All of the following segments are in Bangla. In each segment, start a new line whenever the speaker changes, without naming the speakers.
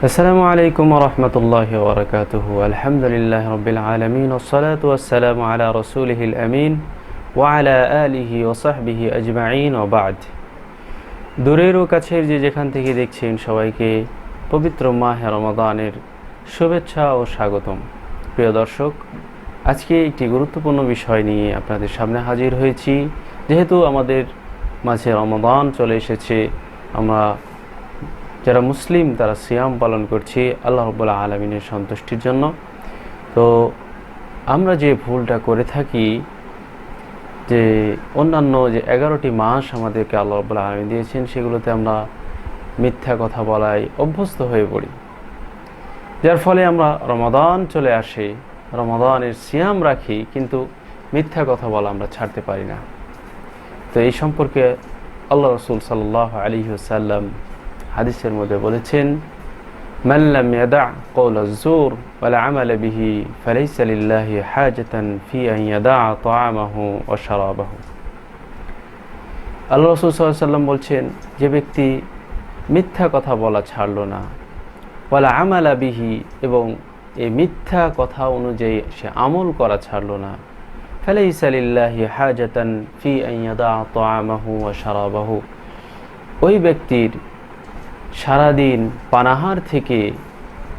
আসসালামু আলাইকুম ওয়া রাহমাতুল্লাহি ওয়া বারাকাতুহু। আলহামদুলিল্লাহি রাব্বিল আলামিন ওয়াস সালাতু ওয়াস সালামু আলা রাসূলিহিল আমিন ওয়া আলা আলিহি ওয়া সাহবিহি আজমাইন ওয়া বা'দ। দূরের ও কাছের যে যেখান থেকে দেখছেন সবাইকে পবিত্র মাহে রমাদানের শুভেচ্ছা ও স্বাগতম। প্রিয় দর্শক, আজকে একটি গুরুত্বপূর্ণ বিষয় নিয়ে আপনাদের সামনে হাজির হয়েছি। যেহেতু আমাদের মাঝে রমাদান চলে এসেছে, আমরা যারা মুসলিম তারা সিয়াম পালন করছি আল্লাহ রাব্বুল আলামিনের সন্তুষ্টির জন্য। তো আমরা যে ভুলটা করে থাকি, যে অন্যান্য যে 11টি মাস আমাদেরকে আল্লাহ রাব্বুল আলামিন দিয়েছেন, সেগুলোতে আমরা মিথ্যা কথা বলায় অভ্যস্ত হয়ে পড়ি, যার ফলে আমরা রমাদান চলে আসে, রমাদানের সিয়াম রাখি, কিন্তু মিথ্যা কথা বলা আমরা ছাড়তে পারি না। তো এই সম্পর্কে আল্লাহ রাসূল সাল্লাল্লাহু আলাইহি ওয়াসাল্লাম হাদিসের মধ্যে বলেছেন, মান লাম ইয়াদা কওলাজ জুর ওয়াল আমাল বিহি ফালাইসা লিল্লাহি হাজাতান ফি আন ইয়াদা তা'আমাহু ওয়া শারাবাহু। আল্লাহ রাসূল সাল্লাল্লাহু আলাইহি ওয়াসাল্লাম বলছেন, যে ব্যক্তি মিথ্যা কথা বলা ছাড়লো না, ওয়াল আমাল বিহি, এবং এই মিথ্যা কথা অনুযায়ী সে আমল করা ছাড়লো না, ফালাইসা লিল্লাহি হাজাতান ফি আন ইয়াদা তা'আমাহু ওয়া শারাবাহু, ওই ব্যক্তির সারাদিন পানাহার থেকে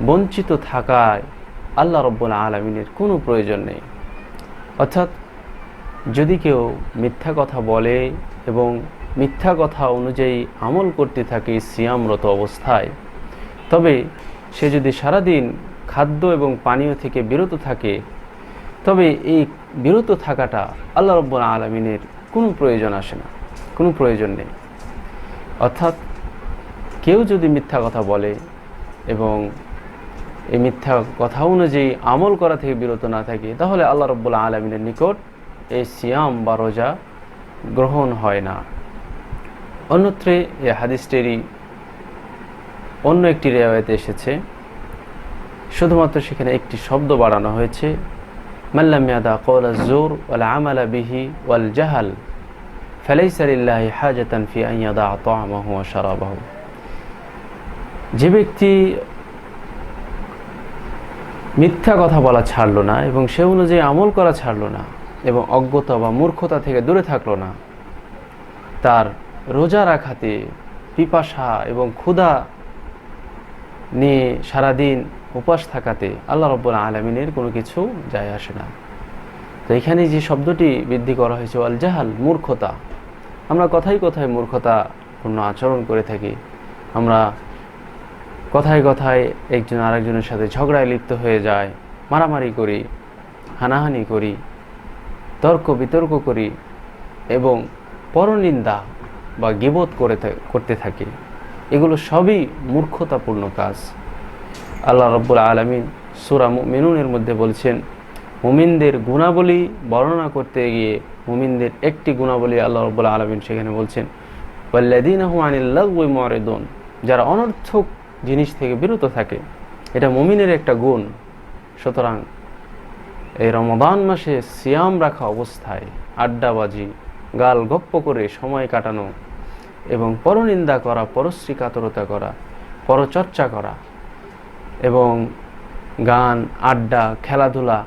বঞ্চিত থাকায় আল্লাহ রাব্বুল আলামিনের কোনো প্রয়োজন নেই। অর্থাৎ যদি কেউ মিথ্যা কথা বলে এবং মিথ্যা কথা অনুযায়ী আমল করতে থাকে সিয়ামরত অবস্থায়, তবে সে যদি সারাদিন খাদ্য এবং পানীয় থেকে বিরত থাকে, তবে এই বিরত থাকাটা আল্লাহ রাব্বুল আলামিনের কোনো প্রয়োজন আসে না, কোনো প্রয়োজন নেই। অর্থাৎ কেউ যদি মিথ্যা কথা বলে এবং এই মিথ্যা কথা অনুযায়ী আমল করা থেকে বিরত না থাকে, তাহলে আল্লাহ রাব্বুল আলামিনের নিকট এই সিয়াম বা রোজা গ্রহণ হয় না। অন্যত্রে এই হাদিসটিরই অন্য একটি রিওয়ায়াতে এসেছে, শুধুমাত্র সেখানে একটি শব্দ বাড়ানো হয়েছে, মান লাম ইয়াদা কওলাজ জুর ওয়াল আমাল বিহি ওয়াল জাহাল ফালাইসা লিল্লাহি হাজাতান ফি আন ইয়াদা তা'আমাহু ওয়া শারাবাহু। যে ব্যক্তি মিথ্যা কথা বলা ছাড়লো না এবং সে অনুযায়ী আমল করা ছাড়লো না এবং অজ্ঞতা বা মূর্খতা থেকে দূরে থাকলো না, তার রোজা রাখাতে পিপাসা এবং ক্ষুধা নিয়ে সারাদিন উপাস থাকাতে আল্লাহ রাব্বুল আলামিনের কোনো কিছু যায় আসে না। তো এখানে যে শব্দটি বৃদ্ধি করা হয়েছে আল জাহাল, মূর্খতা, আমরা কথায় কথায় মূর্খতাপূর্ণ আচরণ করে থাকি। আমরা কথায় কথায় একজন আরেকজনের সাথে ঝগড়ায় লিপ্ত হয়ে যায়, মারামারি করি, হানাহানি করি, তর্ক বিতর্ক করি এবং পরনিন্দা বা গীবত করতে থাকি। এগুলো সবই মূর্খতাপূর্ণ কাজ। আল্লাহ রাব্বুল আলামিন সূরা মুমিনুনের মধ্যে বলছেন, মুমিনদের গুণাবলী বর্ণনা করতে গিয়ে মুমিনদের একটি গুণাবলী আল্লাহ রাব্বুল আলামিন সেখানে বলছেন, ওয়াল্লাযীনা হুম আনিল লাগওয়ি মুরিদুন, যারা অনর্থক জিনিস থেকে বিরত থাকে। এটা মুমিনের একটা গুণ। সুতরাং এই রমাদান মাসে সিয়াম রাখা অবস্থায় আড্ডাবাজি, গাল গপ্প করে সময় কাটানো এবং পরনিন্দা করা, পরশ্রী কাতরতা করা, পরচর্চা করা এবং গান, আড্ডা, খেলাধুলা,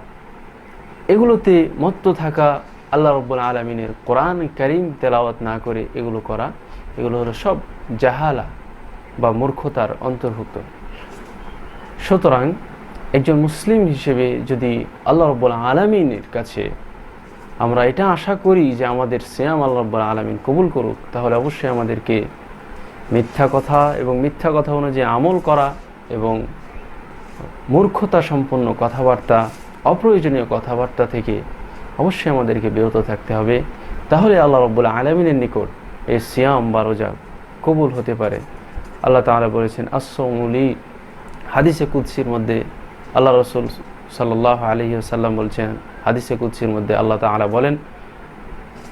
এগুলোতে মত্ত থাকা, আল্লাহ রাব্বুল আলামিনের কোরআন কারীম তেলাওয়াত না করে এগুলো করা, এগুলো হলো সব জাহালা বা মূর্খতার অন্তর্ভুক্ত। সুতরাং একজন মুসলিম হিসেবে যদি আল্লাহ রাব্বুল আলামিনের কাছে আমরা এটা আশা করি যে আমাদের সিয়াম আল্লাহ রাব্বুল আলামিন কবুল করুক, তাহলে অবশ্যই আমাদেরকে মিথ্যা কথা এবং মিথ্যা কথা অনুযায়ী আমল করা এবং মূর্খতা সম্পন্ন কথাবার্তা, অপ্রয়োজনীয় কথাবার্তা থেকে অবশ্যই আমাদেরকে বিরত থাকতে হবে। তাহলে আল্লাহ রাব্বুল আলামিনের নিকট এই সিয়াম বা রোজা কবুল হতে পারে। আল্লাহ তাআলা বলেছেন, as-sawmu লি, হাদিসে কুদসির মধ্যে আল্লাহ রাসূল সাল্লাল্লাহু আলাইহি ওয়াসাল্লাম বলছেন, হাদিসে কুদসির মধ্যে আল্লাহ তাআলা বলেন,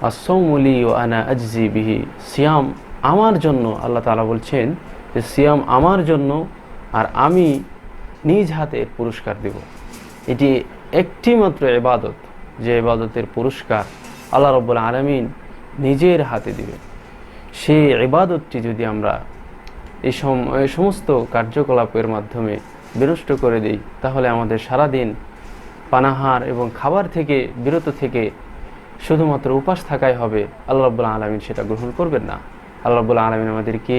as-sawmu লি ওয়া আনা আজজি বিহি, সিয়াম আমার জন্য। আল্লাহ তাআলা বলছেন যে সিয়াম আমার জন্য আর আমি নিজ হাতে পুরস্কার দেব। এটি একটি মাত্র ইবাদত, যে ইবাদতের পুরস্কার আল্লাহ রাব্বুল আলামিন নিজের হাতে দিবেন। সেই ইবাদতটি যদি আমরা এই সমস্ত কার্যকলাপের মাধ্যমে বিনষ্ট করে দিই, তাহলে আমাদের সারাদিন পানাহার এবং খাবার থেকে বিরত থেকে শুধুমাত্র উপাস থাকাই হবে। আল্লাহ রাব্বুল আলামিন সেটা গ্রহণ করবেন না। আল্লাহ রাব্বুল আলামিন আমাদেরকে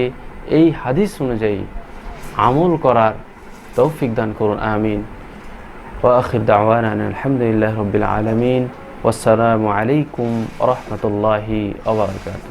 এই হাদিস অনুযায়ী আমল করার তৌফিক দান করুন, আমিন। ওয়া আখির দাওয়ানা আলহামদুলিল্লাহি রাব্বিল আলামিন। ওয়াসসালামু আলাইকুম ওয়া রাহমাতুল্লাহি ওয়া বারাকাতুহু।